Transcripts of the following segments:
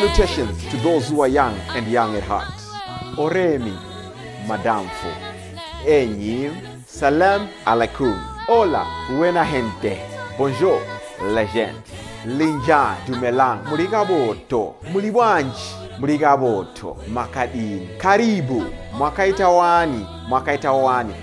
Salutations to those who are young and young at heart. Oremi, Madamfo, Enyim, Salam alaikum, Hola, buena gente, Bonjour, la gente, Linja dumelang, Murigaboto, Muliwanji, Murigaboto, Makadin, Karibu, Mwakaitawani,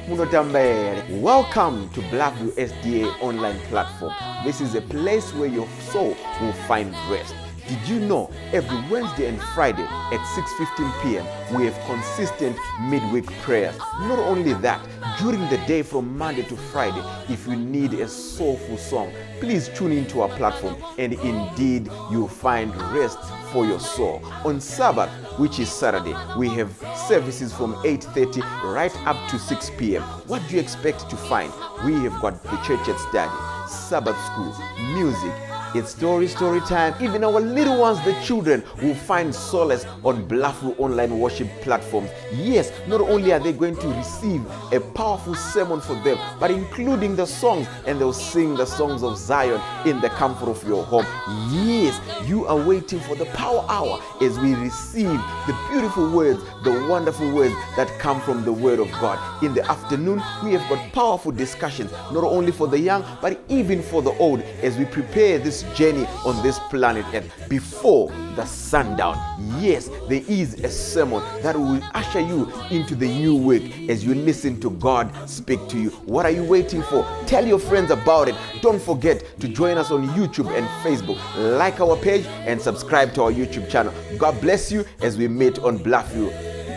Munotambere. Welcome to Blackview SDA online platform. This is a place where your soul will find rest. Did you know every Wednesday and Friday at 6:15 p.m. we have consistent midweek prayers? Not only that, during the day from Monday to Friday, if you need a soulful song, please tune into our platform and indeed you'll find rest for your soul. On Sabbath, which is Saturday, we have services from 8:30 right up to 6 p.m. What do you expect to find? We have got the church at study, Sabbath school, music. It's story time. Even our little ones, the children, will find solace on Blackview online worship platforms. Yes, not only are they going to receive a powerful sermon for them, but including the songs, and they'll sing the songs of Zion in the comfort of your home. Yes, you are waiting for the power hour as we receive the beautiful words, the wonderful words that come from the Word of God. In the afternoon, we have got powerful discussions, not only for the young, but even for the old, as we prepare this journey on this planet Earth before the sundown. Yes, there is a sermon that will usher you into the new week as you listen to God speak to you. What are you waiting for? Tell your friends about it. Don't forget to join us on YouTube and Facebook. Like our page and subscribe to our YouTube channel. God bless you as we meet on Blackview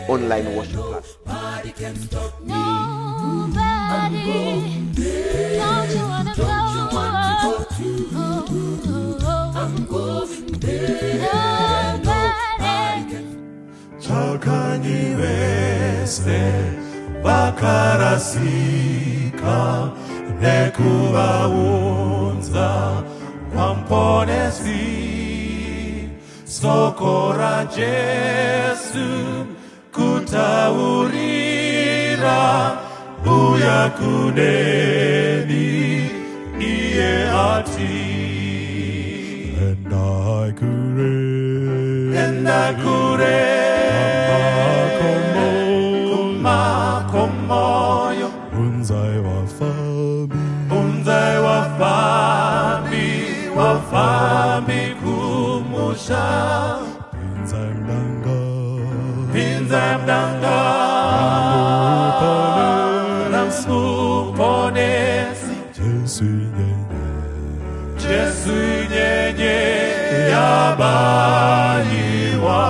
online worship platform. Nobody can stop me. Don't you wanna go? I'm going there. Nobody. Chakaniwese bakarasika nekuvaunza wamponesi sokora Jesu kutaurira uya kuneni iye ati endakure kumakomoyo unzai wafambi kumusha pinza mdanga namsuponesi Jesu nyenye yabaiwa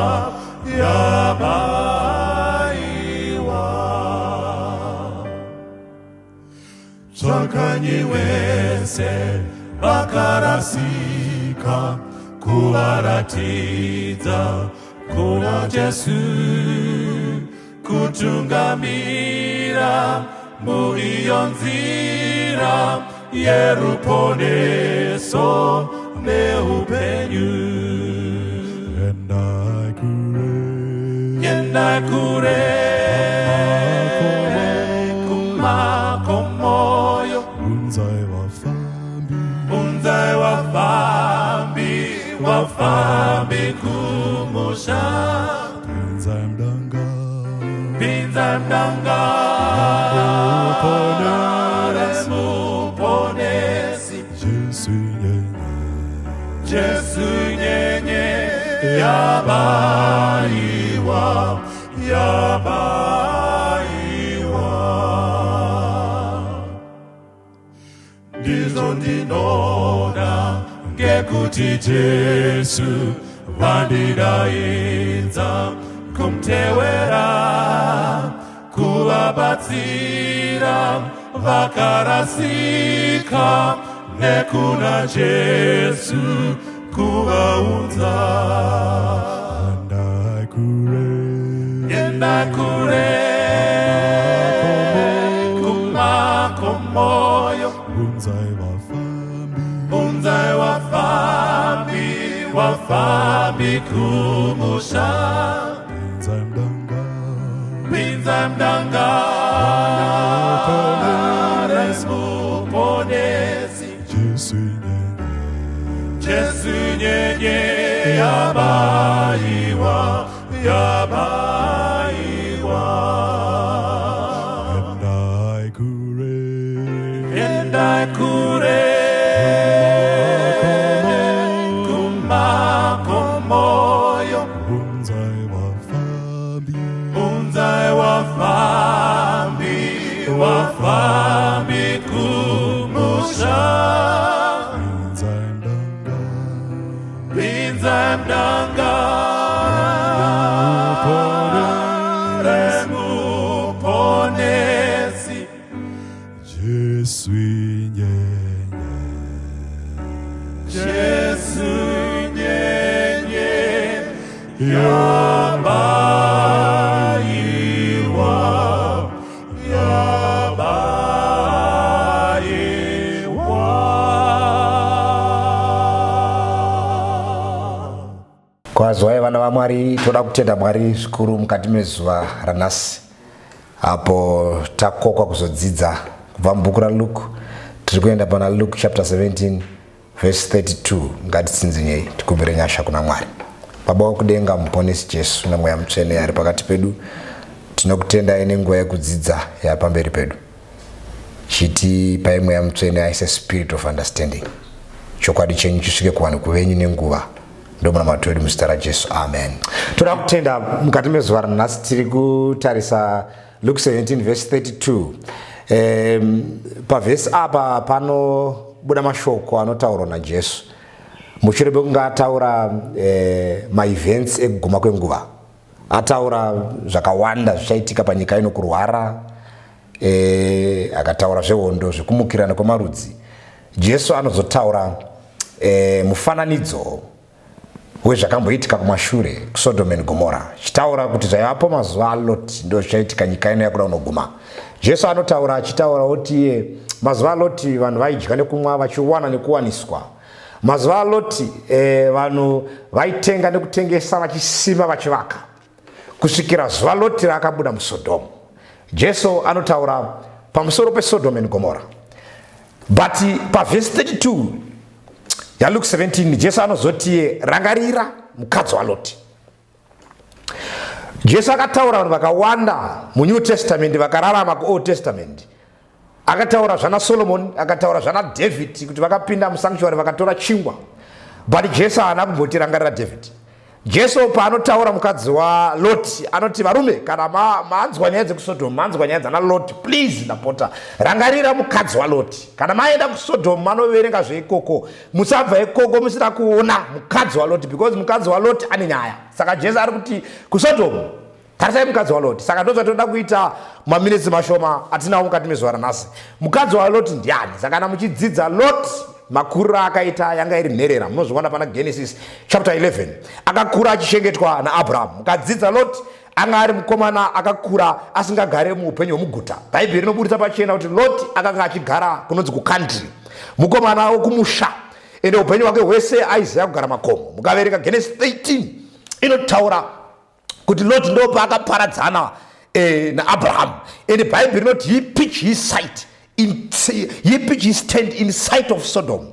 Chakanyiwese bakarasika kuwaratidza kuna Jesu kutungamira muiyo nzira yeruponeso neupenyu endakure kumakomoyo unzai wafambi kumusha pinza mdanga remuponesi Jesu nyenye yabaiwa ndizo ndinoda ngekuti Jesu vandidaidza kumtevera kuvabatsira vakarasika nekuna Jesu kuvaunza endakure kumakomoyo unzai wafambi kumusha pinza mdanga resmuponesi Jesu nyenye ya yabaiwa, yabaiwa. And I could kumakomoyo, unzai wafambi kumusha, binza mdanga, remuponesi, Jesu nyenye, yabaiwa, Kwazwai vana vaMwari, toda kutenda Mwari zvikuru mukati mezuva ranhasi apo takokwa kuzodzidza kubva mubhuku raLuke. Tiri kuenda pana Luke chapter 17 verse 32. Ngatitsinzinyei tikumbire nyasha kuna Mwari. Baba wakudenga, muponesi Jesu namweya mutsvene ari pakati pedu, tinokutendai nenguva yekudzidza yapamberi pedu. Chitipai mweya mutsvene aise spirit of understanding, chokwadi chenyu chisvike kuvanhu kuvenyu nenguva. Ndomuna matodi muzita raJesu, amen. Toda kutenda mukati mezuva ranhasi tiri kutarisa Luke 17 verse 32. Pavhesi apa panobuda mashoko anotaurwa naJesu mushure mekunge ataura maevents ekuguma kwenguva. Ataura zvakawanda zvichaitika panyika ino, kurwara, akataura zvehondo, zvekumukirana kwemarudzi. Jesu anozotaura mufananidzo wezvakamboitika kumashure kuSodom and Gomorrah, chitaura kuti zvaivapo mazuva aLoti ndo zvichaitika nyika ino yakuda kunoguma. Jesu anotaura achitaura kuti mazuva aLoti vanhu vaidya nekumwa, vachiwana nekuwaniswa. Mazuva aLoti vanhu vaitenga nekutengesa, vachisima, vachivaka, kusvikira zuva Loti rakabuda muSodom. Jesu anotaura pamusoro peSodom and Gomorrah. But pavhesi 32 yaLuke 17 Jesu anozoti rangarira mukadzi waLoti. Jesu akataura vanhu vakawanda muNew Testament vakararama kuOld Testament. Akataura zvana Solomon, akataura zvana David kuti vakapinda musanctuary vakatora chingwa. But Jesu haana kumboti rangarira David. Jesu paanotaura mukadzi waLoti anoti varume, kana manzwa nyaya dzekuSodom, manzwa nyaya dzana Loti, please ndapota rangarira mukadzi waLoti. Kana maenda kuSodom manoverenga zveikoko, musabva ikoko musina kuona mukadzi waLoti, because mukadzi waLoti ane nyaya. Saka Jesu ari kuti kuSodom tarisai mukadzi waLoti. Saka ndozvatoda kuita maminitsi mashoma atinawo mukati mezuva ranhasi. Mukadzi waLoti ndiani? Saka kana muchidzidza Loti makuriro akaita yanga iri nherera, munozviona pana Genesis chapter 11. Akakura achishengetwa naAbraham. Mukadzidza Loti anga ari mukomana akakura asingagare muupenyu hwemuguta. Bhaibheri rinoburitsa pachena kuti Loti akanga achigara kunonzi kukantri, mukomana wokumusha, ende upenyu hwake hwese aiziva kugara makomo. Mukaverenga Genesis 13 inotaura kuti Loti ndo paakaparadzana naAbraham. Ende Bhaibheri rinoti he pitched his sight tent in sight of Sodom.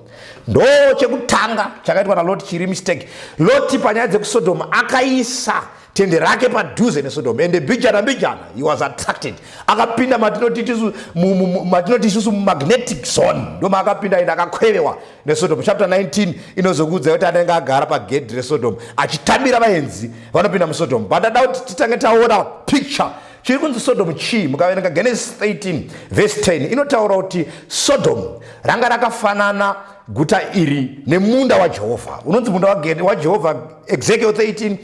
Ndo chekutanga chakaitwa naLoti chiri mistake. Loti panyaya dzekuSodom akaisa tende rake padhuze neSodom, ende mbijana he was attracted. Akapinda matinoti isusu magnetic zone, ndo maakapinda ende akakwevewa neSodom. Chapter 19 inozokudza kuti anenge agara pagedhi reSodom achitambira vaenzi vanopinda muSodom. But ada kuti titange taona picture chiri kunzi Sodom chii. Mukaverenga Genesis 13 verse 10 inotaura kuti Sodom ranga rakafanana guta iri nemunda waJehovha. Unonzi munda waJehovha. Ezekiel 20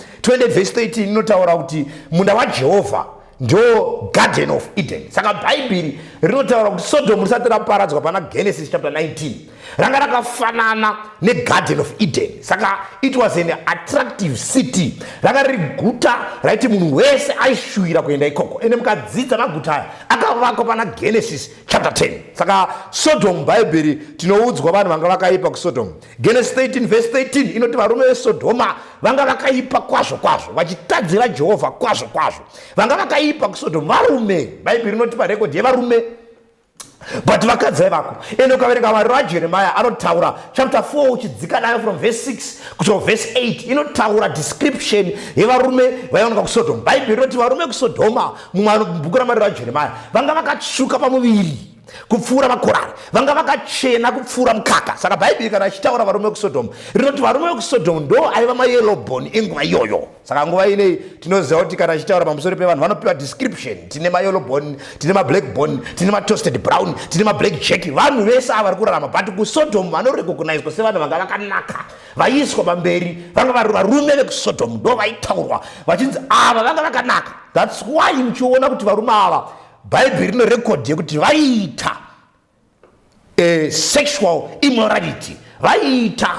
verse 13 inotaura kuti munda waJehovha ndo Garden of Eden. Saka Bhaibheri rinotaura kuti Sodom risati raparadzwa pana Genesis chapter 19 ranga rakafanana neGarden of Eden. Saka it was an attractive city. Ranga riri guta raiti munhu wese aishuvira kuenda ikoko. Ende mukadzidza maguta aya akavakwa pana Genesis chapter 10. Saka Sodom, Bhaibheri tinoudzwa vanhu vanga vakaipa kuSodom. Genesis 13 verse 13 inoti varume veSodoma vanga vakaipa kwazvo kwazvo, vachitadzira Jehovha kwazvo kwazvo. Vanga vakaipa kuSodom varume. Bhaibheri inoti parekodhi yevarume but vakadzi vaivako. Ende ukaverenga mariro ajeremia anotaura chapter 4 uchidzika nayo from verse 6 kusvika verse 8 inotaura description yevarume vaioneka kusodhomu. Bhaibheri rinoti varume kusodhoma mubhuku ramariro ajeremia vanga vakatsvuka pamuviri kupfuura makorari, vanga vakachena kupfuura mukaka. Saka bhaibheri kana achitaura varume vekusodhomu rinoti varume vekusodhomu ndo aiva mayelobhoni enguva iyoyo. Saka nguva inei tinoziva kuti kana achitaura pamusoro pevanhu vanopiwa description. Tine mayelobhoni, tine mablackbone, tine matoasted brown, tine mablack jack. Vanhu vese ava vari kurarama, but kusodhomu vanorecognizwa sevanhu vanga vakanaka vaiswa pamberi. Vanga varume vekusodhomu ndo vaitaurwa vachinzi ava vanga vakanaka. That's why muchiona kuti varume ava bhaibheri rinorekodhi yekuti vaiita sexual immorality, vaiita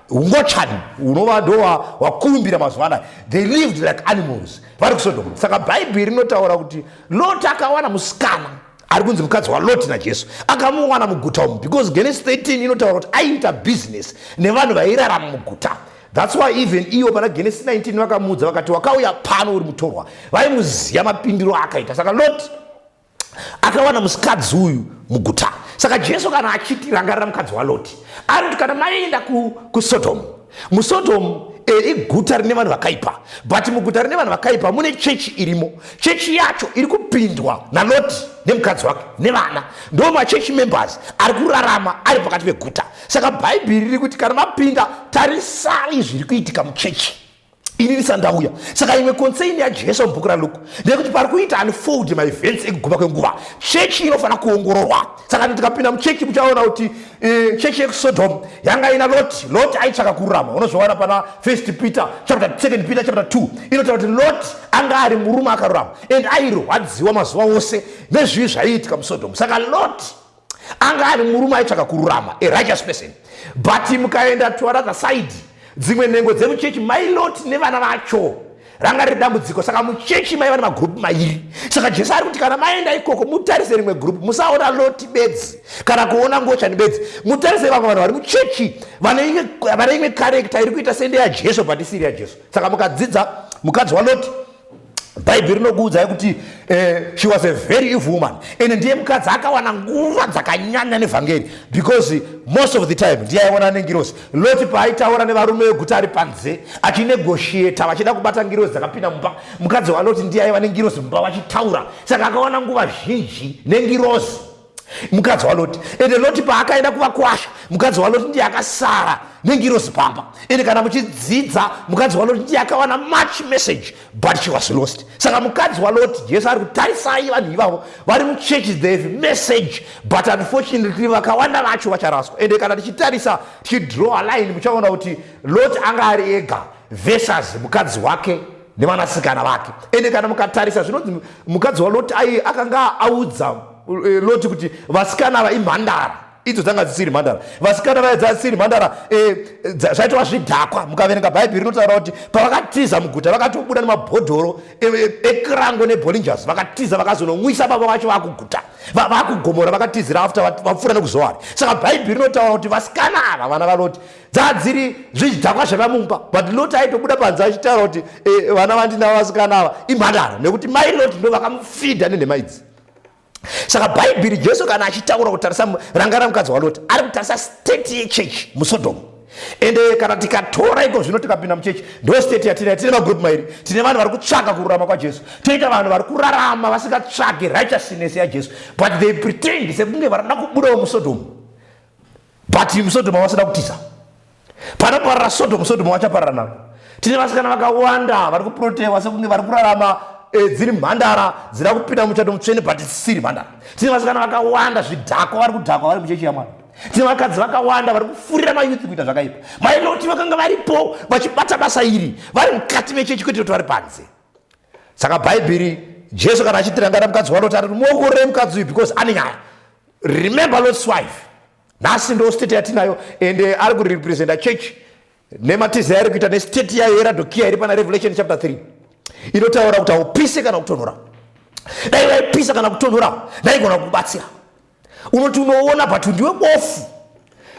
ungochani unova ndo wakumbira mazuva anaya. They lived like animals vari kusodhomu. Saka bhaibheri rinotaura kuti Loti akawana musikana ari kunzi mukadzi waLoti naJesu, akamuwana muguta umu because Genesis 13 inotaura kuti aiita business nevanhu vairarama muguta. That's why even iwo pana Genesis 19 vakamudza vakati wakauya pano uri mutorwa, vaimuziva mapindiro akaita. Saka Loti akawana musikadzi uyu muguta. Saka Jesu kana achiti rangarira mukadzi waLoti ariti kana maenda kusodhomu, musodhomu iguta rine vanhu vakaipa, but muguta rine vanhu vakaipa mune chechi irimo. Chechi yacho iri kupindwa naLoti nemukadzi wake nevana, ndo machechi members ari kurarama ari pakati peguta. Saka bhaibheri riri kuti kana mapinda tarisai zviri kuitika muchechi ini risandauya. Saka imwe concern yaJesu mubhuku raLuka ndeyekuti pari kuita unfold maevents ekuguma kwenguva. Chechi inofanira kuongororwa. Saka tikapinda muchechi muchaona kuti chechi yekusodhomu yanga ina Loti aitsvaka kururama. Unozviona pana 2 Peter chapter 2 inotaura kuti Loti anga ari murume akarurama and airwadziwa mazuva ose nezvivi zvaiitika musodhomu. Saka Loti anga ari murume aitsvaka kururama, a righteous person. But mukaenda to another side, dzimwe nhengo dzemuchechi mailoti nevana vacho ranga riri dambudziko. Saka muchechi maiva nemagrupu mairi. Saka Jesu ari kuti kana maenda ikoko mutarise rimwe grupu, musaona Loti bedzi kana kuona ngochani bedzi, mutarise vamwe vanhu vari muchechi vane imwe karekta iri kuita sende yaJesu but isiri yaJesu. Saka mukadzidza mukadzi waLoti bhaibheri rinokuudzai kuti she was a very evil woman, ende ndiye mukadzi akawana nguva dzakanyanya nevhangeri because most of the time ndiye aiona nengirozi. Loti paaitaura nevarume veguta ari panze achinegotiata vachida kubata ngirozi dzakapinda mumba, mukadzi waLoti ndiye aiva nengirozi mumba vachitaura. Saka akawana nguva zhinji nengirozi mukadzi waLoti. Ende Loti paakaenda kuvakwasha mukadzi waLoti ndiye akasara nengirozi pamba. Ende kana muchidzidza mukadzi waLoti ndiye akawana much message but she was lost. Saka mukadzi waLoti Jesu ari kutarisai vanhu ivavo vari muchechi, they have message but unfortunately vakawanda vacho vacharaswa. Ende kana tichitarisa tichidraw a line muchaona kuti Loti anga ari ega versus mukadzi wake nevanasikana vake. Ende kana mukatarisa zvinonzi mukadzi waLoti akanga audza Loti kuti vasikana ava imhandara, idzo dzanga dzisiri mhandara. Vasikana vaya dzasiri mhandara zvaitwa zvidhakwa. Mukaverenga bhaibheri rinotaura kuti pavakatiza muguta vakatobuda nemabhodhoro ekrango nebolingers vakatiza vakazonomwisa baba vacho vakuguta vakugomora vakatizira after vapfuura nekuzoari. Saka bhaibheri rinotaura kuti vasikana ava vana vaLoti dzadziri zvidhakwa zvavamumba, but Loti aitobuda panze achitaura kuti vana vandinavo vasikana ava imhandara nekuti mai Loti ndo vakamufidha nenhema idzi. Saka bhaibheri Jesu kana achitaura kutarisa rangarira mukadzi waLoti ari kutarisa state yechechi musodhomu. Ende kana tikatora iko zvino tikapinda muchechi ndo state yatine magrupu mairi. Tine vanhu vari kutsvaka kururama kwaJesu, toita vanhu vari kurarama vasingatsvaki righteousness yaJesu but they pretend sekunge varada kubudawo musodhomu but musodhomu havasida kutiza. Panoparara sodhomu vachaparara navo. Tine vasikana vakawanda vari kuprotewa sekunge vari kurarama dziri mhandara dzira kupinda muchato mutsvene but dzisiri mhandara. Tine vasikana vakawanda zvidhakwa vari kudhakwa vari muchechi yaMwari. Tine vakadzi vakawanda vari kufurira mayuthi kuita zvakaipa. mailoti vakanga varipo vachibata basa iri vari mukati mechechi kwete kuti vari panze. Saka bhaibheri Jesu kana achitirangarira mukadzi waLoti ari muongorore mukadzi uyu because ane nyaya. Remember Lot's wife. Nhasi ndo state yatinayo ende ari kurepresenta chechi nematiza yaari kuita nestate yayo yeRadokia iri pana Revelation chapter 3 inotaura kuti haupise kana kutonhora. Dai waipisa kana kutonhora ndaigona kubatsira. Unoti unoona but ndiwe bofu.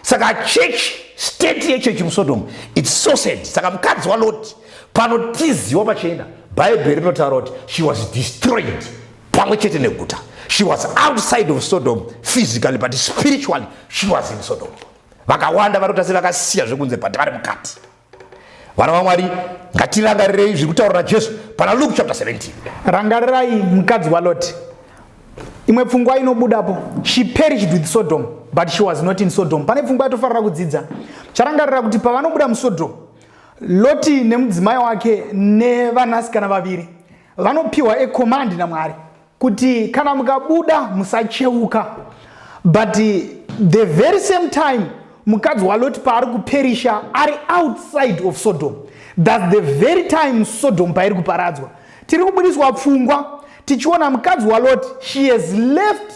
Saka chechi state yechechi musodhomu it's so sad. Saka mukadzi waLoti panotiziwa pachena bhaibheri rinotaura kuti she was destroyed pamwe chete neguta. She was outside of Sodom physically, but spiritually she was in Sodom. Vakawanda varotasi vakasiya zvekunze but vari mukati. Vana vaMwari, ngatirangarirei zviri kutaura Jesu pana Luke chapter 17. Rangarirai mukadzi waLoti. Imwe pfungwa inobudapo. She perished with Sodom, but she was not in Sodom. Pane pfungwa yatofarira kudzidza. Charangarira kuti pavanobuda muSodom, Loti nemudzimai wake nevanasikana vaviri vanopiwa a command naMwari kuti kana mukabuda musacheuka. But the very same time mukadzi waLoti paari kuperisha ari outside of Sodom. That's the very time Sodom pairi kuparadzwa. Tiri kubudiswa pfungwa tichiona mukadzi waLoti, she has left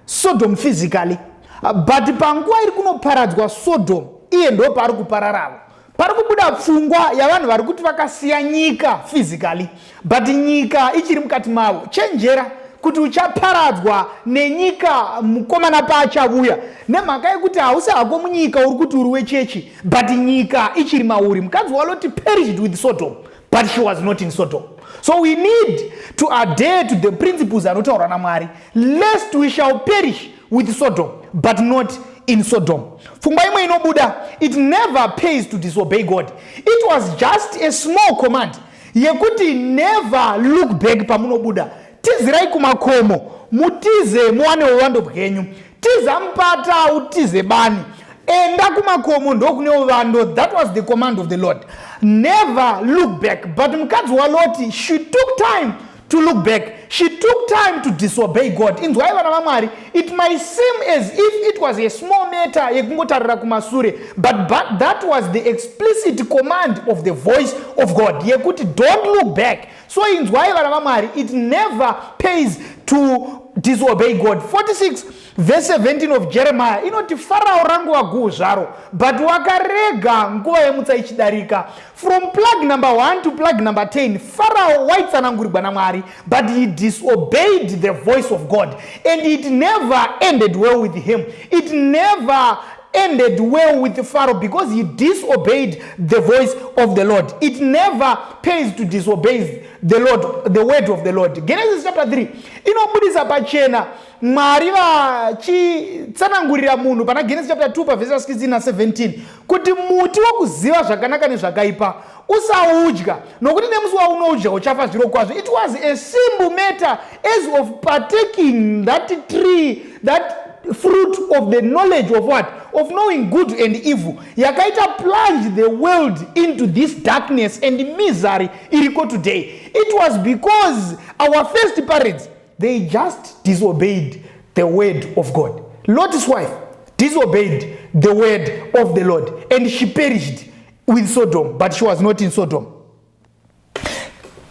Sodom physically, but panguva iri kunoparadzwa Sodom iye ndo paari kupararawo. Pari kubuda pfungwa yavanhu vari kuti vakasiya nyika physically, but nyika ichiri mukati mavo. Chenjera kuti uchaparadzwa nenyika mukomana paachavuya, nemhaka yekuti hausi hako munyika uri kuti uri wechechi, but nyika ichiri mauri. Mukadzi waLoti perished with Sodom, but she was not in Sodom. So we need to adhere to the principles anotaura naMwari, lest we shall perish with Sodom, but not in Sodom. Pfungwa imwe inobuda, it never pays to disobey God. It was just a small command yekuti never look back pamunobuda. Tizirai kumakomo, mutize muwane uwando bwenyu. Tiza mpata utize bani. Enda kumakomo ndokune uwando. That was the command of the Lord. Never look back. But mukadzi waLoti, she took time to look back. She took time to disobey God. In vana vaMwari, it might seem as if it was a small matter yekungotarira kumasure, but that was the explicit command of the voice of God. Yekuti don't look back. So in vana vaMwari, it never pays to disobey God. 46 verse 17 of Jeremiah inoti Farao rangu waguhu zvaro, but wakarega nguva yemutsa ichidarika. From plague number 1 to plague number 10, Farao waitsanangurirwa naMwari, but he disobeyed the voice of God, and it never ended well with him. It never ended well with Pharaoh because he disobeyed the voice of the Lord. It never pays to disobey the Lord, the word of the Lord. Genesis chapter 3 inobudisa pachena Mwari vachitsanangurira munhu pana Genesis chapter 2 verses 16 na 17 kuti muti wokuziva zvakanaka nezvakaipa usaudya nokuti nemusi waunoudya uchafa zviro kwazvo. It was a simple matter as of partaking that tree, that fruit of the knowledge of what? Of knowing good and evil. Yakaita plunge the world into this darkness and misery iriko today. It was because our first parents, they just disobeyed the word of God. Lot's wife disobeyed the word of the Lord, and she perished with Sodom, but she was not in Sodom.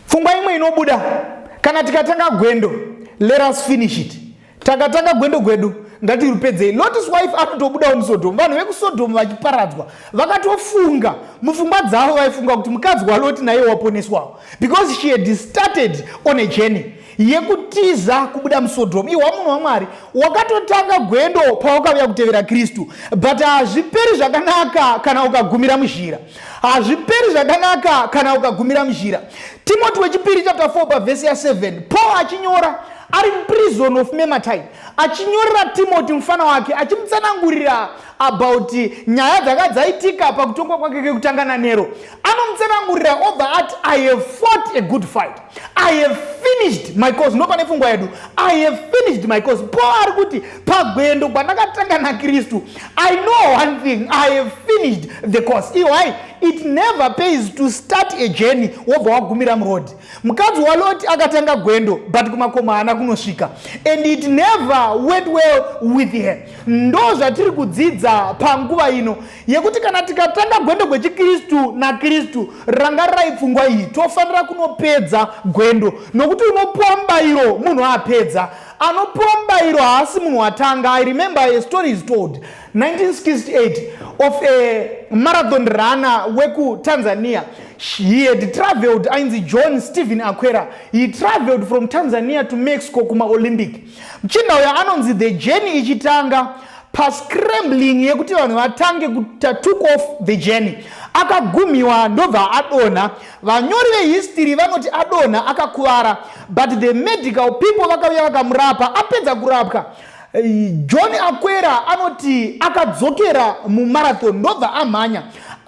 Pfungwa imwe inobuda kana tikatanga gwendo, let us finish it. Takatanga gwendo gwedu ngatirupedzei. Lot's wife anotobudawo muSodom. Vanhu vekuSodom vachiparadzwa vakatofunga mupfungwa dzavo, vaifunga kuti mukadzi waLoti naye waponeswawo, because she had started on a journey yekutiza kubuda muSodom. Iwe munhu waMwari wakatotanga gwendo pawakauya kutevera Kristu, but hazviperi zvakanaka kana ukagumira muzhira. Hazviperi zvakanaka kana ukagumira muzhira. Timothy wechipiri chapter 4 verse 7, Paul achinyora ari prison of Mamertine, achinyorera Timothy mufana wake achimutsanangurira about nyaya dzakadzaitika pakutongwa kwake kekutanga naNero. Anomutsanangurira over at I have fought a good fight, I have finished my course. No pane pfungwa yedu, I have finished my course. Paul ari kuti pagwendo kwandakatanga naKristu, I know one thing, I have finished the course. Iwai, it never pays to start a journey wobva wagumira muroad. Mukadzi waLoti akatanga gwendo but kumakomo haana kunosvika, and it never went well with her. Ndo zvatiri kudzidza panguva ino yekuti kana tikatanga gwendo gwechikristu naKristu, rangarirai pfungwa iyi, tofanira kunopedza gwendo, nokuti unopuwa mubayiro munhu apedza. Anopuwa mubayiro haasi munhu watanga. I remember a story is told 1968 of a marathon runner weku Tanzania. He had traveled, ainzi John Stephen Akwera. He traveled from Tanzania to Mexico kuma Olympic. Mchinda uya anonzi the journey ichitanga pascrambling yekuti vanhu vatange took off the journey, akagumiwa ndobva adonha. Vanyori vehistory vanoti adonha akakuvara, but the medical people vakauya vakamurapa. Apedza kurapwa, John akwera anoti akadzokera mumarathon ndobva amhanya.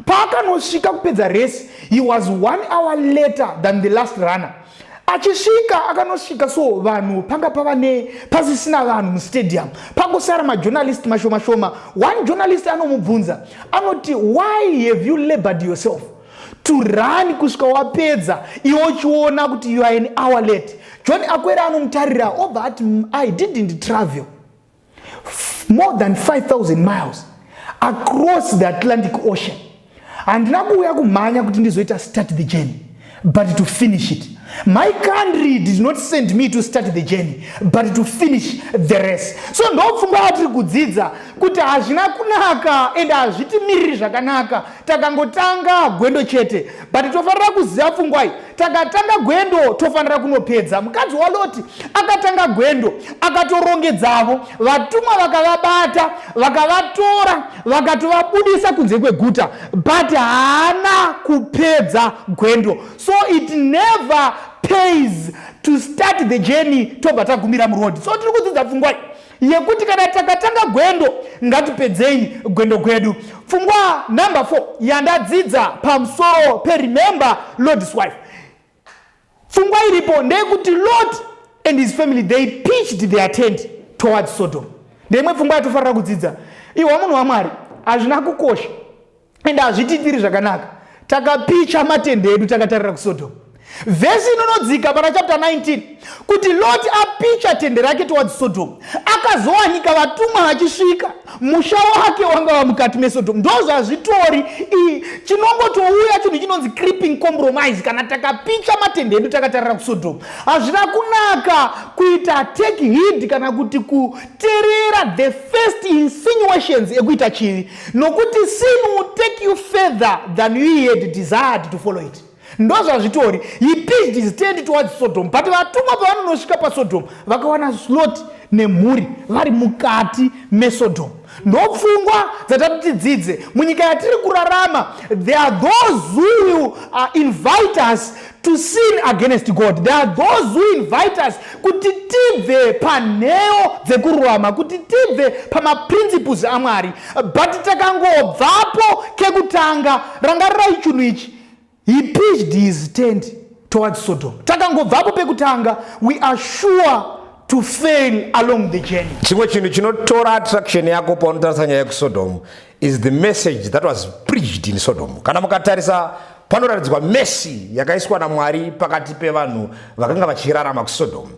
Paakanosvika kupedza race, he was 1 hour later than the last runner. Achisvika akanosvika, so vanhu panga pasisina vanhu mustadium, pangosara majournalist mashoma. One journalist anomubvunza anoti, why have you labored yourself to run kusvika wapedza iwe uchiona kuti you are an hour late? John akwera anomutarira obva ati, I didn't travel more than 5,000 miles across the Atlantic Ocean. Handina kuuya kumhanya kuti ndizoita start the journey, but to finish it. My country did not send me to start the journey, but to finish the race. So ndopfungwa atiri kudzidza kuti hazvina kunaka ende hazvitimiriri zvakanaka takangotanga gwendo chete, but tofanira kuziva pfungwa iyi. Takatanga gwendo tofanira kunopedza. Mukadzi waLoti akatanga gwendo akatorongedzavo, vatumwa vakavabata, vakavatora, vakatovabudisa kunze kweguta, but haana kupedza gwendo. So it never pays to start the journey tobva tagumira muroad. So tiri kudzidza pfungwa yekuti kana takatanga gwendo ngatipedzei gwendo gwedu. Pfungwa number 4 yandadzidza pamusoro remember Lot's wife. Pfungwa iripo ndeyekuti Lot and his family, they pitched their tent towards Sodom. Ndemwe pfungwa yatofanira kudzidza. Iwe munhu waMwari, hazvina kukosha ende hazvititiri zvakanaka takapicha matende edu takatarira kuSodom. Vhesi inonodzika pana chapter 19 kuti Lot apicha tende rake towards Sodom, akazowanika vatumwa vachisvika, musha wake wanga wamukati meSodom. Ndozvazvitori chinongotouya chinhu chinonzi creeping compromise kana takapicha matende edu takatarira kuSodom. Hazvina kunaka kuita take heed kana kuti kuteerera the first insinuations ekuita chivi, nokuti sin will take you further than you had desired to follow it. Ndozvazvitori, he pitched his tent towards Sodom, but vatumwa pavanonosvika paSodom vakawana Lot nemhuri vari mukati meSodom. Ndopfungwa dzatatidzidze munyika yatiri kurarama. There are those who will invite us to sin against God. There are those who invite us kuti tibve panheyo dzekururama, kuti tibve pamaprinciples aMwari, but takangobvapo kekutanga. Rangarirai chinhu ichi, he pitched his tent towards Sodom. Takangobvapo pekutanga, we are sure to fail along the journey. Chimwe chinhu chinotora attraction yako paunotarisa nyaya yekusodom is the message that was preached in Sodom. Kana mukatarisa panoratidzwa mesi yakaiswa naMwari pakati pevanhu vakanga vachirarama kuSodom.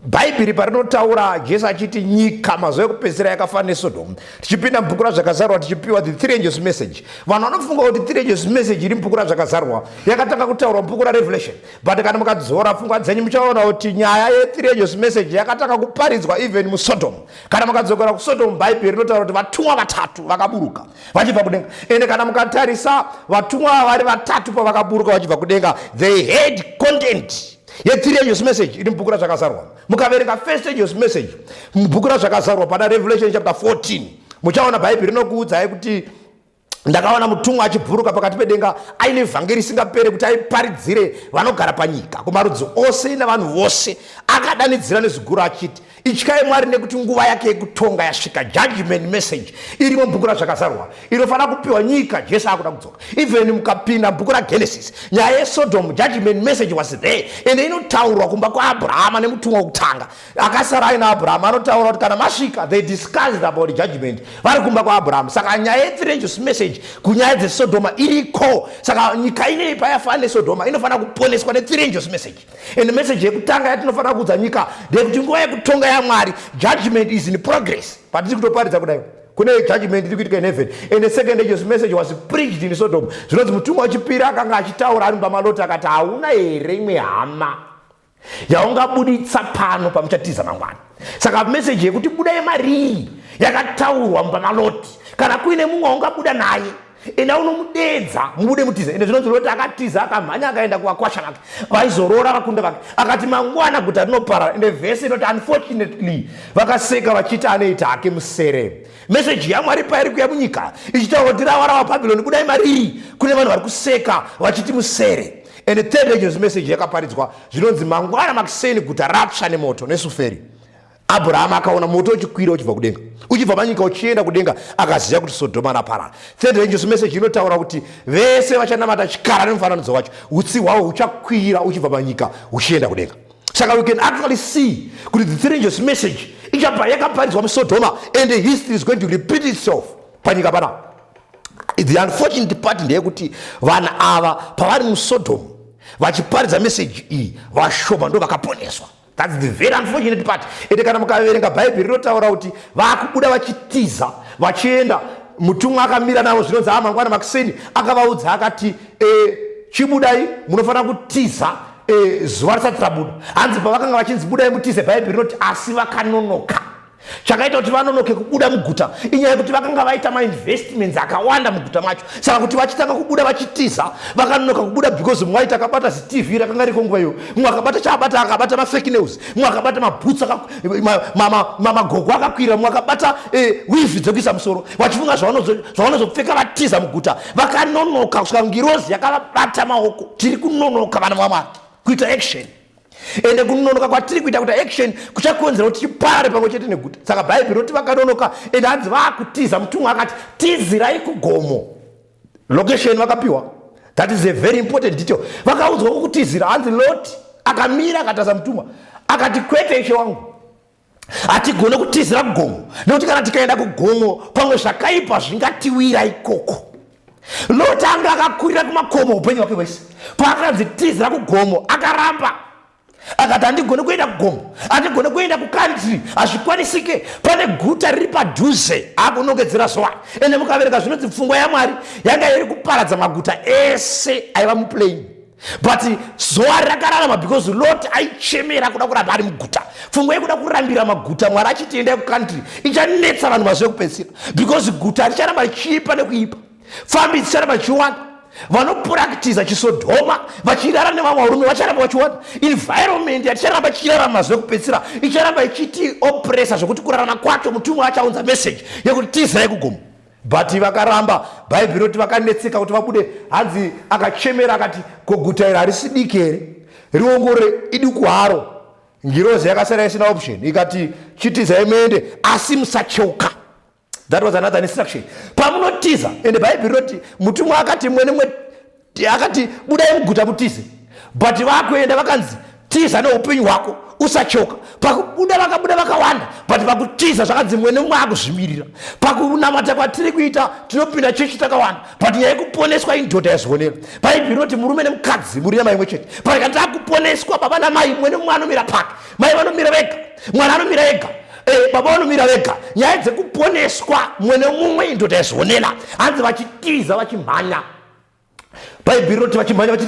Bhaibheri parinotaura Jesu achiti nyika mazuva ekupedzisira yakafanana neSodom, tichipinda mubhuku razvakazarwa tichipiwa the three angels message. Vanhu vanofunga kuti three angels message iri mubhuku razvakazarwa yakatanga kutaurwa mubhuku raRevelation, but kana mukadzora pfungwa dzenyu muchaona kuti nyaya ye3 angels message yakatanga kuparidzwa even muSodom. Kana mukadzokera kuSodom, Bhaibheri rinotaura kuti vatumwa vatatu vakaburuka vachibva kudenga. Ende kana mukatarisa vatumwa vari vatatu pavakaburuka vachibva kudenga, they had content ye3 angels message iri mubhuku razvakazarwa. Mukaverenga first angels message mubhuku razvakazarwa pana Revelation chapter 14, muchaona Bhaibheri rinokuudzai kuti ndakaona mutumwa achibhuruka pakati pedenga aine vhangeri isingapere kuti aiparidzire vanogara panyika kumarudzi ose navanhu vose. Akadanidzira neziguru achiti, ityai Mwari nekuti nguva yake yekutonga yasvika. Judgment message irimo mubhuku razvakazarwa, inofanira kupiwa nyika Jesu akuda kudzoka. Even mukapinda mubhuku raGenesis, nyaya yeSodom, judgment message was there, ende inotaurwa kumba kwaAbrahama nemutumwa wokutanga akasara aina Abrahama. Anotaura kuti kana masvika, they discussed about judgment vari kumba kwaAbrahama. Saka nyaya ye3 angels message kunyaya dzeSodoma iriko. Saka nyika inei payafanana neSodoma inofanira kuponeswa ne3 angels message. And message yekutanga yatinofanira kuudza nyika ndeyekuti nguva yekutonga yaMwari, judgment is in progress. But tiri kutoparidza kudai kune judgment iri kuitika in heaven. And the second angels message was preached in Sodom. Zvinonzi mutumwa wechipiri akanga achitaura ari paMaloti akati, hauna here imwe hama yaungabuditsa pano pamuchatiza mangwana. Saka message yekuti budai mariri yakataurwa paMaloti. Kana kuine mumwe waungabuda naye, enda unomudedza mubude mutiza. Ende zvinonzi Loti akatiza akamhanya akaenda kuvakwasha vake vaizorora vakunda vake akati mangwana guta rinopara. Ende vhesi inoti unfortunately vakaseka vachiti anoita hake musere. Meseji yaMwari pairi kuya munyika ichitaura kuti rava ravaBhabhironi budai mariri kune vanhu vari kuseka vachiti musere. And third angels message yakaparidzwa zvinonzi mangwana makuseni guta rapsha nemoto nesuferi. Abraham akaona moto uchikwira uchibva kudenga uchibva panyika uchienda kudenga akaziva kuti Sodoma rapara. Third angels message inotaura kuti vese vachanamata chikara nemufananidzo wacho utsi hwavo huchakwira uchibva panyika uchienda kudenga. Saka we can actually see kuti the third angels message ichapa yakaparidzwa muSodoma and the history is going to repeat itself panyika pana. The unfortunate part ndeyekuti vanhu ava pavari muSodoma vachiparidza message iyi vashoma ndo vakaponeswa. That's the very unfortunate part. Ende kana mukaverenga Bhaibheri rinotaura kuti vakubuda vachitiza vachienda mutumwa akamira navo zvinonzi mangwana makuseni akavaudza akati chibudai munofanira kutiza zuva risati rabuda. Hanzi pavakanga vachinzi budai mutize Bhaibheri rinoti asi vakanonoka. Chakaita kuti vanonoke kubuda muguta inyaya yekuti vakanga vaita mainvestments akawanda muguta macho. Saka kuti vachitanga kubuda vachitiza vakanonoka kubuda because mumwe aita akabata ziTV rakanga riko nguva iyo, mumwe akabata chaabata akabata mafake news, mumwe akabata mabhutsi magogo akakwira, mumwe akabata wivi dzekuisa musoro vachifunga zvavanozopfeka vatiza muguta. Vakanonoka kusvika ngirozi yakavabata maoko. Tiri kunonoka vana vaMwari kuita action. Ende kunonoka kwatiri kuita kuti action kuchakonzera kuti tipare pamwe chete neguta. Saka Bhaibheri roti vakanonoka ende hanzi vakutiza. Mutumwa akati tizirai kugomo. Location vakapiwa. That is a very important detail. Vakaudzwa kutizira. Hanzi Loti akamira akataza mutumwa akati kwete ishe wangu hatigone kutizira kugomo nekuti kana tikaenda kugomo pamwe zvakaipa zvingatiwira ikoko. Loti anga akakurira kumakomo upenyu hwake hwese. Paakanzi tizira kugomo akaramba akati handigone kuenda kugomo, handigone kuenda kukantri, hazvikwanisike. Pane guta riri padhuze akunongedzera zuva. Ende mukaverenga zvinonzi pfungwa yaMwari yanga iri kuparadza maguta ese aiva muplain. But zuva rakararama because Loti aichemera kuda kuramba ari muguta. Pfungwa yekuda kurambira maguta Mwari achiti endai kukantri ichanetsa vanhu mazuva ekupedzisira because guta richaramba richiipa nekuipa. Fambi dzicharamba chichiwanda. Vanopractiza chiSodoma vachirara nevamwe varume vacharamba vachiwanda. Environment yaticharamba chirarama mazuva ekupedzisira icharamba ichiti oppressa zvokuti kurarama kwacho mutumwa achaunza message yekuti tizai kugomo. But vakaramba. Bhaibheri roti vakanetseka kuti vabude. Hanzi akachemera akati koguta iri harisi diki here, riongore iduku haro. Ngirozi yakasara isina option ikati chitizai muende asi musacheuka. That was another instruction. Pamunotiza ende Bhaibheri roti mutumwa akati mwe akati budai muguta mutize. But vakuenda vakanzi tiza neupenyu hwako usachoka. Pakubuda vakabuda vakawanda but pakutiza zvakanzi mwe nemwe akuzvimirira. Pakunamata kwatiri kuita tinopinda chechi takawanda but nyaya yekuponeswa indodha yazionera. Bhaibheri roti murume nemukadzi muri nyama imwe chete. Pakati akuponeswa baba namai mwe nemwe anomira pake. Mai vanomira vega, mwana anomira ega. Baba vanomira vega. Nyaya dzekuponeswa mwe nemumwe indodha yazionera. Hanzi vachitiza vachimhanya. Bhaibheri roti vachimhanya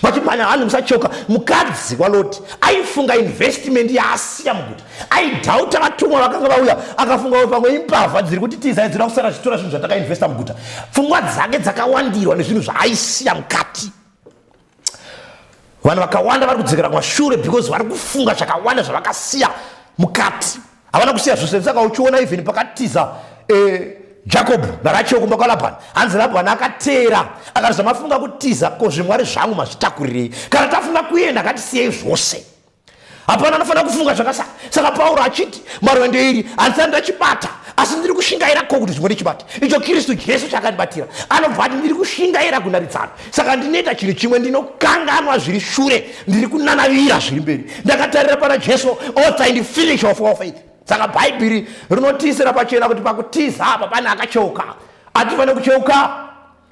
vachimhanya hanzi musachoka. Mukadzi waLoti aifunga investment yaasiya muguta. Aidhauta vatumwa vakanga vauya akafunga pamwe imbavha dziri kuti tizai dzira kusara zvitora zvinhu zvatakainvesta muguta. Pfungwa dzake dzakawandirwa nezvinhu zvaaisiya mukati. Vanhu vakawanda vari kudzokera kumashure because vari kufunga zvakawanda zvavakasiya mukati. Havana kusiya zvose. Saka uchiona even pakatiza Jacob naRachel kumba kwaLabhani. Hanzi Labhani akateera akati zvamafunga kutiza ko zvimwari zvangu mazvitakurirei. Kana tafunga kuenda ngatisiyei zvose. Hapana anofanira kufunga zvakasara. Saka Pauro achiti marwendo iri handisati ndachibata asi ndiri kushingaira ko kuti zvimwe ndichibata. Icho Kristu Jesu chakandibatira. Anobva ati ndiri kushingaira kunaridzana. Saka ndinoita chinhu chimwe ndinokanganwa zviri shure ndiri kunanavira zviri mberi. Ndakatarira pana Jesu author and finisher of our faith. Saka Bhaibheri rinotisira pachena kuti pakutiza apa pane akacheuka. Hatifaniri kucheuka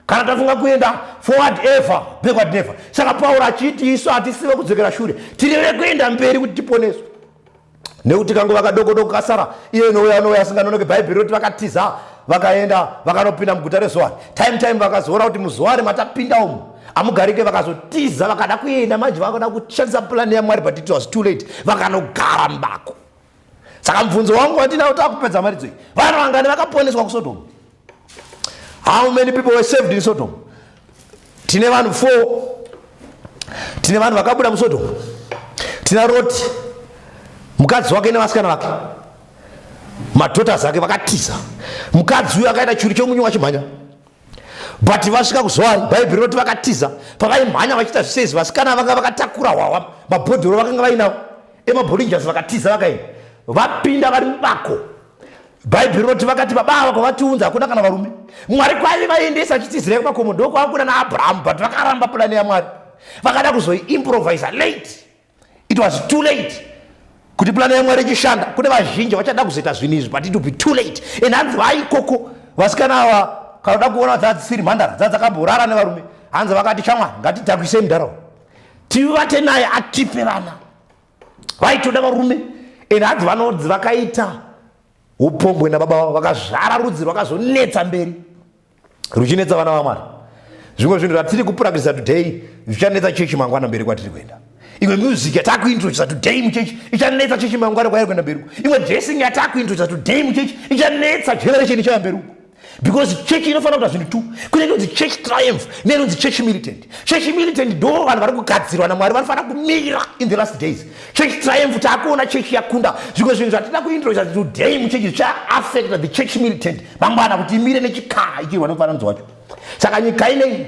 kana tafunga kuenda forward ever backward never. Saka Pauro achiti isu hatisiwe kudzokera shure, tireve kuenda mberi kuti tiponeswe. Nekuti kangova kadoko kasara iye nouya asinganonoke. Bhaibheri roti vakatiza vakaenda vakanopinda muguta reZoari. Time vakazoona kuti muZoari matapinda umu amugarike vakazotiza vakada kuenda manje vakada kushandisa plani yaMwari but it was too late vakanogara mbako. Saka mubvunzo wangu wandinawo takupedza maridzo iyi. Vanhu vangani vakaponeswa kuSodoma. How many people were saved in Sodom? Tine vanhu 4. Tine vanhu vakabuda muSodom. Tina Loti, mukadzi wake nevasikana vake, madaughters ake vakatiza. Mukadzi uyu akaita churu chomunyu wachimhanya. But vasvika kuZoari, Bhaibheri roti vakatiza. Pavaimhanya vachiita zvisezi, vasikana vanga vakatakura hwahwa, mabhodhoro vakanga vainawo, emabhorinjas vakatiza vakaenda. Vapinda vari mubako. Bhaibheri roti vakati baba vakavatiunza hakuna kana varume. Mwari kwaive vaendesa achitizira kumakomo ndoko hakuna naAbhurahama, but vakaramba plani yaMwari. Vakada kuzoiimprovisa late. It was too late. Kuti plani yaMwari ichishanda, kune vazhinji vachada kuzoita zvinhu izvi, but it will be too late. And hanzi vaikoko vasikana ava kana kuona dzadzisiri mhandara dzadzakamborara nevarume, hanzi vakati chamwari ngatidhakwise mundaraunda, tivate naye atipe vana. Vaitoda varume. And hanzi vanodzi vakaita upombwe nababa vavo, vakazvara rudzi rwakazonetsa mberi ruchinetsa vana vaMwari. Zvimwe zvinhu zvatiri kupuragisa today zvichanetsa chechi mangwana mberi kwatiri kuenda. Imwe music yatakuintroduce today muchechi ichanetsa chechi mangwana kwairi kuenda mberi. Imwe dressing yatakuintroduce today muchechi ichanetsa generation ichaya mberi. Because church inofanira kuita zvinhu tu. Kune inonzi church triumph neinonzi church militant. Church militant ndo vanhu vari kugadzirwa naMwari vanofanira kumira in the last days. Church triumph takuona church yakunda. Zvimwe zvinhu zvatida kuintroduce today muchechi zvichaaffect the church militant mangwana kuti imire nechikara ichi vanofananidza wacho. Saka nyika inei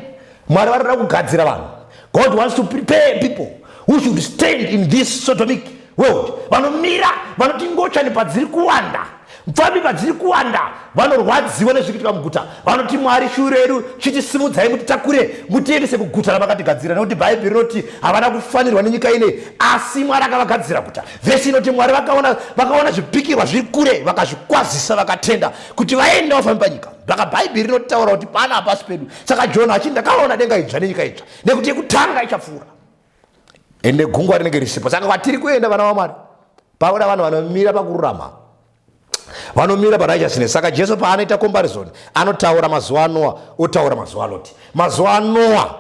Mwari varikuda kugadzira vanhu. God wants to prepare people who should stand in this sodomic world. Vanomira vanoti ngochani padziri kuwanda, mfambi padziri kuwanda, vanorwadziwa nezvikuitika muguta. Vanoti Mwari shure yedu chitisimudzai mutitakure mutiendese kuguta ramakatigadzira, nekuti Bhaibheri rinoti havana kufanirwa nenyika inei asi Mwari akavagadzira guta. Vhesi inoti Mwari vakaona zvipikirwa zviri kure vakazvikwazisa vakatenda kuti vaende vafambi panyika. Saka Bhaibheri rinotaura kuti pana pasi pedu. Saka Jona achiti ndakaona denga idzva nenyika idzva nekuti yekutanga ichapfuura ende gungwa rinenge risipo. Saka kwatiri kuenda vana vaMwari pauda vanhu vanomira pakururama, vanomira parighteousness. Saka Jesu paanoita comparison anotaura mazuva aNoa, otaura mazuva aLoti. Mazuva aNoa,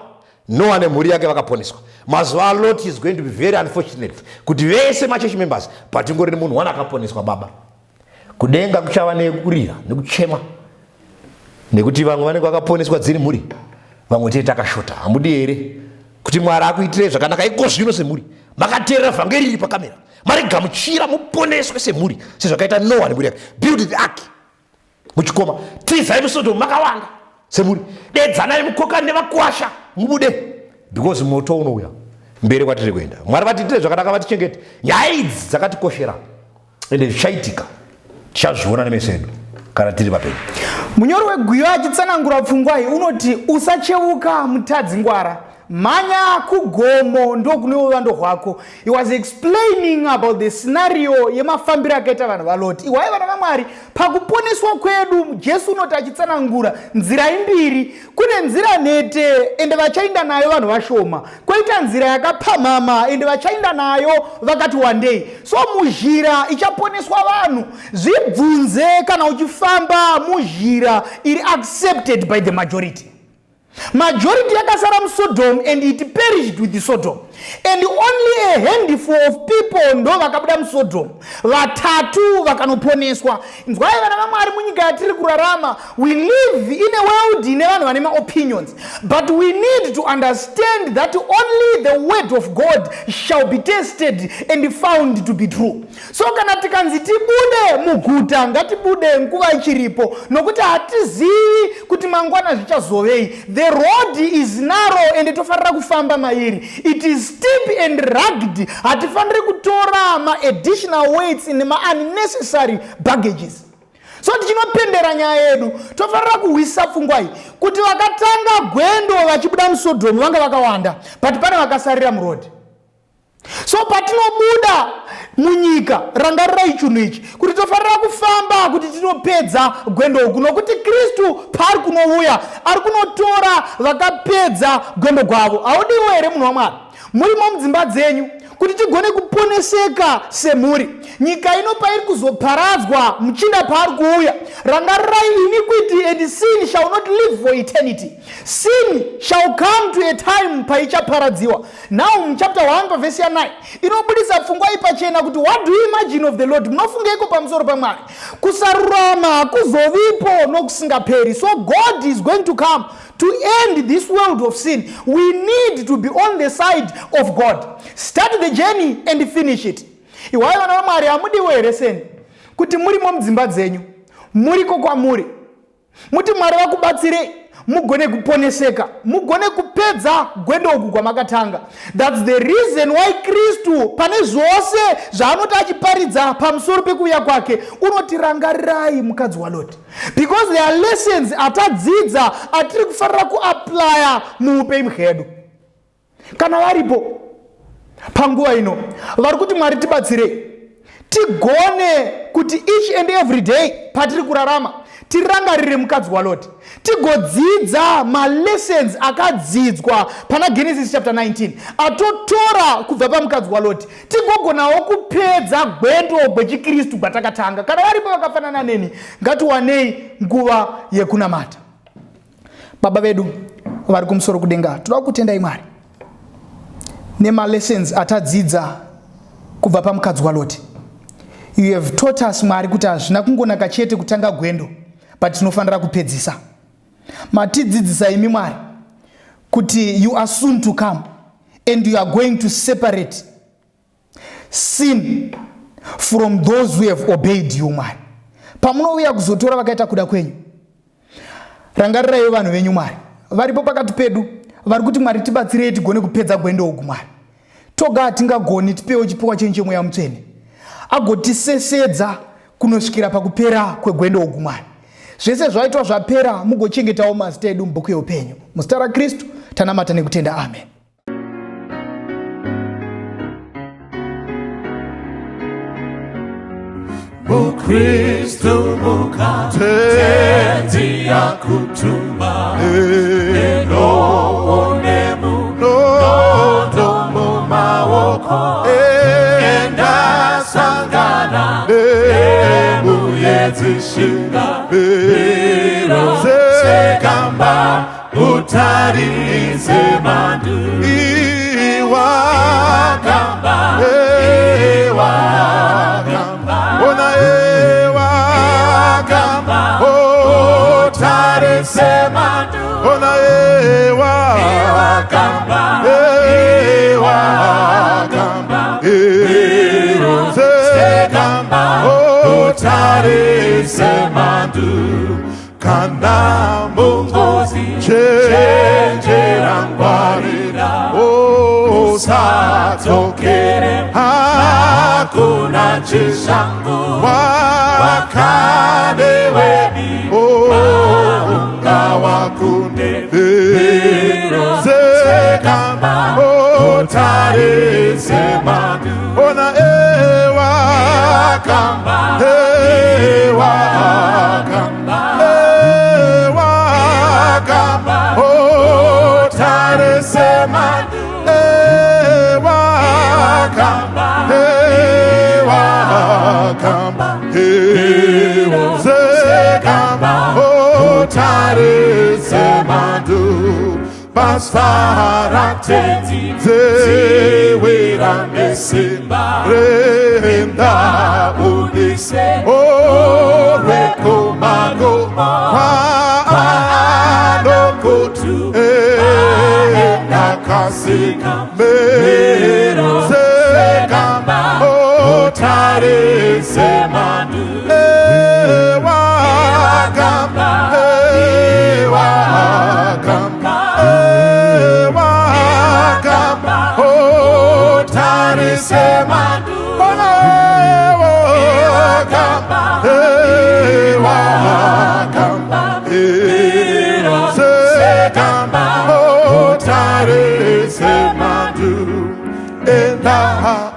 Noa nemhuri yake vakaponeswa. Mazuva aLoti is going to be very unfortunate kuti vese machurch members patingori nemunhu one akaponeswa baba. Kudenga kuchava nekurira nekuchema nekuti vamwe vanenge vakaponeswa dziri mhuri, vamwe tete takashota. Hamudi here kuti Mwari akuitire zvakanaka iko zvino semhuri makateerera vhangeri riri pakamera, marigamuchira muponeswe semhuri sezvakaita Noa nemhuri yake. Build the ark muchikoma, tizai muSodom makawanda semhuri, dedzanai mukokani nevakuasha mubude, because moto unouya mberi kwatiri kuenda. Mwari vatiitire zvakanaka, vatichengete. Nyaya idzi dzakatikoshera ende zvichaitika tichazviona nemeso edu kana tiri papenyu. Munyori weGwiyo achitsanangura pfungwa iyi unoti usacheuka mutadzi ngwara, manya kugomo ndo kune uvando hwako. He was explaining about the scenario yemafambiro akaita vanhu vaLoti. Iwai vana vaMwari, pakuponeswa kwedu Jesu unoti achitsanangura nzira imbiri. Kune nzira nhete ende vachaenda nayo vanhu vashoma, koita nzira yakapamhama ende vachaenda nayo vakati wandei. So muzhira ichaponeswa vanhu. Zvibvunze kana uchifamba muzhira iri accepted by the majority. Majority yakasara muSodom and it perished with the Sodom. And only a handful of people ndo vakabuda muSodom. Vatatu vakanoponeswa. Nzwai vana vaMwari munyika yatiri kurarama, we live in a world ine vanhu vane opinions, but we need to understand that only the word of God shall be tested and found to be true. So kana tikanzi tibude muguta ngatibude nguva ichiripo, nokuti hatizivi kuti mangwana zvichazovei. The road is narrow and tofanira kufamba mairi. It is steep and rugged. Hatifaniri kutora ma additional weights in ma unnecessary baggages. So tichinopendera nyaya yedu tofanira kuhwisa pfungwa iyi kuti vakatanga gwendo vachibuda muSodom vanga vakawanda, but pane vakasarira muroad. So patinobuda munyika rangarira ichinhu ichi kuti tofanira kufamba kuti tinopedza gwendo uku, nokuti Kristu paari kunouya ari kunotora vakapedza gwendo gwavo. Haudiwo here munhu waMwari murimo mudzimba dzenyu kuti tigone kuponeseka semhuri? Nyika ino pairi kuzoparadzwa muchinda paari kuuya, rangarirai, iniquity and sin shall not live for eternity. Sin shall come to a time paichaparadziwa. Now in chapter 1 verse 9 inobudisa pfungwa ipachena kuti what do you imagine of the Lord? Munofungeiko pamusoro paMwari kusarurama kuzovipo nokusingaperi. So God is going to come to end this world of sin. We need to be on the side of God. Start the journey and finish it. Iwayo vana vaMwari hamudiwe here seni kuti murimo mudzimba dzenyu, muriko kwamuri, muti Mwari vakubatsirei mugone kuponeseka, mugone kupedza gwendo uku kwamakatanga. That's the reason why Kristu pane zvose zvaanoti achiparidza pamusoro pekuuya kwake unotirangarirai mukadzi waLoti, because there are lessons atadzidza atiri kufarira kuaplya muupenyu hwedu. Kana varipo panguva ino vari kuti Mwari tibatsirei tigone kuti each and every day patiri kurarama tirangarire mukadzi waLoti, tigodzidza malessons akadzidzwa pana Genesis chapter 19 atotora kubva pamukadzi waLoti, tigogonawo kupedza gwendo gwechikristu gwatakatanga. Kana varipo vakafanana neni, ngatiwanei nguva yekunamata. Baba vedu vari kumusoro kudenga, toda kutendai Mwari nemalessons atadzidza kubva pamukadzi waLoti. You have taught us Mwari kuti hazvina kungonaka chete kutanga gwendo, but tinofanira kupedzisa. Matidzidzisa imi Mwari kuti you are soon to come and you are going to separate sin from those who have obeyed you Mwari. Pamunouya kuzotora vakaita kuda kwenyu, rangariraiwo vanhu venyu Mwari varipo pakati pedu vari kuti Mwari tibatsirei tigone kupedza gwendo ugu Mwari. Toga hatingagoni, tipewo chipiwa chenyu cheMweya Mutsvene agotisesedza kunosvikira pakupera kwegwendo ugu Mwari. Zvese zvaitwa zvapera mugochengetawo mazita edu mubhuku yeupenyu. Muzita raKristu tanamata nekutenda, amen. Kristo mukateti akutuma eno onemu nodo mumawoko enda sangana emu yedzishinga biro sekamba utarize mandu iwakamba ona iwakamba utarize mandu ona iwakamba biro sekamba utarize mandu kana mungozi chenjera ngwarira usatokere hakuna chishangu wakade weni maunga wakunde biro sekamba utarise mandu ona ewakamba Basfarate Zewira Mesimba Renda Udise O Reko Mago Kwano Kotu Nakasika Mero Sekamba Otare Semandu Ewakamba Semandu ona ewakamba sekamba otare semandu enda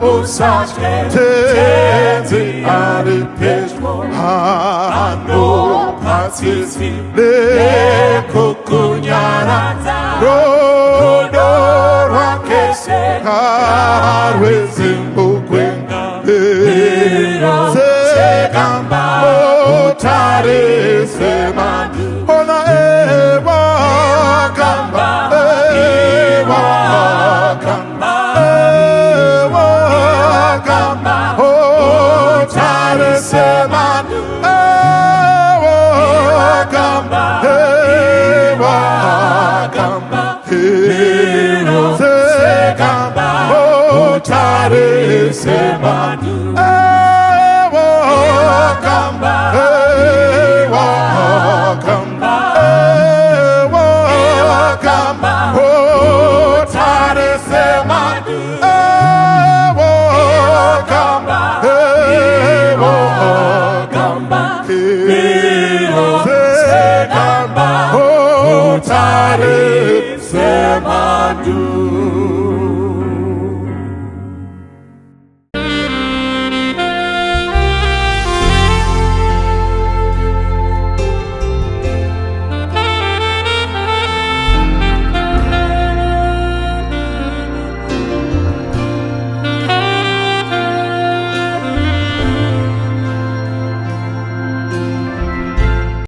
osashe tezi aripejo ano patsisi lekukunyara rodo rakese Zimbukwenga sekamba otare semandu ona ewakamba otare semandu semanu